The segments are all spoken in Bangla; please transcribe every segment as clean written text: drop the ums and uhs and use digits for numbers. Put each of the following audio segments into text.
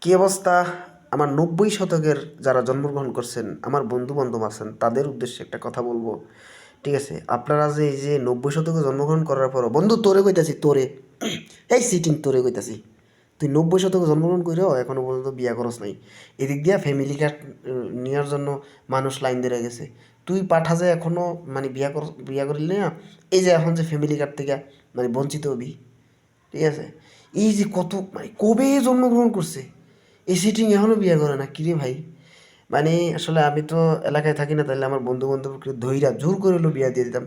কী অবস্থা? আমার ৯০ শতকের যারা জন্মগ্রহণ করছেন, আমার বন্ধু-বান্ধব আছেন, তাদের উদ্দেশ্যে একটা কথা বলবো। ঠিক আছে? আপনারা যে এই যে ৯০ শতকে জন্মগ্রহণ করার পরও বন্ধু তোরে কইতাছি তোরে, এই সিটিং তোরে কইতাছি। তুই ৯০ শতকে জন্মগ্রহণ কইরেও এখনো পর্যন্ত বিয়া করস নাই। এদিক দিয়া ফ্যামিলি কার্ড নেওয়ার জন্য মানুষ লাইন ধরে গেছে। তুই পাঠা যে এখনো মানে বিয়া করলি না, এই যে এখন যে ফ্যামিলি কার্ড থেকে মানে বঞ্চিত হবি। ঠিক আছে? এই যে কত মানে কবে জন্মগ্রহণ করছে, এই সিটিং এখনও বিয়ে করে না, কিরে ভাই? মানে আসলে আমি তো এলাকায় থাকি না, তাহলে আমার বন্ধু বান্ধবকে ধইরা জোর করে হলেও বিয়া দিয়ে দিতাম।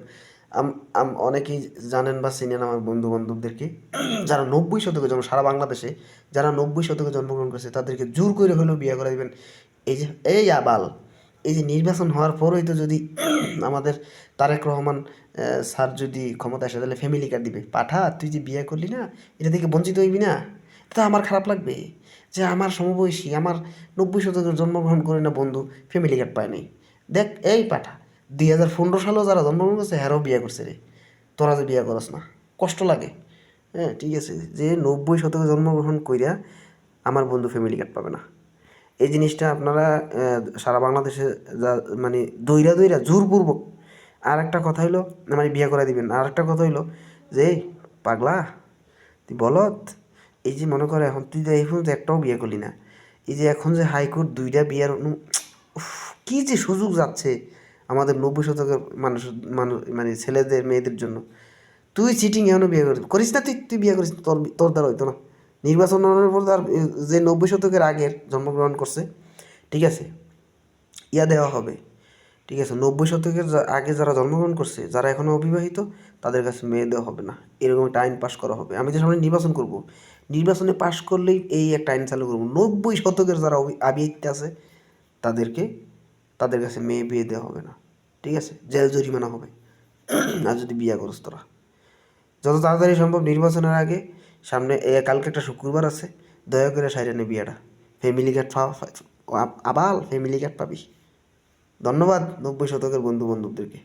অনেকেই জানেন বা চিনেন আমার বন্ধু বান্ধবদেরকে, যারা ৯০ শতকে জন্ম, সারা বাংলাদেশে যারা ৯০ শতকে জন্মগ্রহণ করছে তাদেরকে জোর করে হলেও বিয়ে করে দিবেন। এই যে এই আবাল, এই যে নির্বাচন হওয়ার পরেই তো যদি আমাদের তারেক রহমান স্যার যদি ক্ষমতা আসে তাহলে ফ্যামিলি কার্ড দিবে। পাঠা, তুই যে বিয়ে করলি না, এটা থেকে বঞ্চিত হইবি না? তা আমার খারাপ লাগবে যে আমার সমবয়সী, আমার ৯০ শতকে জন্মগ্রহণ করে না বন্ধু ফ্যামিলি কার্ড পায় নাই। দেখ এই পাঠা, 2015 সালেও যারা জন্মগ্রহণ করছে হ্যারও বিয়ে করছে রে, তোরা যে বিয়ে করস না, কষ্ট লাগে। হ্যাঁ ঠিক আছে, যে ৯০ শতকে জন্মগ্রহণ কইরা আমার বন্ধু ফ্যামিলি কার্ড পাবে না, এই জিনিসটা আপনারা সারা বাংলাদেশে যা মানে দইরা দইরা জোরপূর্বক। আর একটা কথা হইলো মানে বিয়ে করে দিবেন। আর একটা কথা হইলো যে এই পাগলা, তুই বলত, এই যে মনে করে এখন তুই এই পর্যন্ত একটাও বিয়ে করলি না, এই যে এখন যে হাইকোর্ট 2টা বিয়ের উফ, কী যে সুযোগ যাচ্ছে আমাদের ৯০ শতকের মানুষ মানে ছেলেদের মেয়েদের জন্য। তুই চিটিং এখনও বিয়ে করিস না, তুই বিয়ে করিস, তোর দ্বারা হইতো না। নির্বাচনের পর তার যে ৯০ শতকের আগের জন্মগ্রহণ করছে, ঠিক আছে, ইয়া দেওয়া হবে। ঠিক আছে, ৯০ শতকের আগে যারা জন্মগ্রহণ করছে, যারা এখনও অবিবাহিত, তাদের কাছে মেয়ে দেওয়া হবে না, এরকম একটা আইন পাশ করা হবে। আমি যে সামনে নির্বাচন করব, নির্বাচনে পাশ করলেই এই একটা আইন চালু করবো, ৯০ শতকের যারা আবিহিত আছে তাদেরকে, তাদের কাছে মেয়ে বিয়ে দেওয়া হবে না। ঠিক আছে, জেল জরিমানা হবে আর যদি বিয়ে করস তোরা। যত তাড়াতাড়ি সম্ভব নির্বাচনের আগে, সামনে কালকে একটা শুক্রবার আছে, দয়া করে সাইরে নে বিয়েটা। ফ্যামিলি কার্ড আবাল ফ্যামিলি কার্ড পাবি। ধন্যবাদ ৯০ শতকের বন্ধু বান্ধবদেরকে।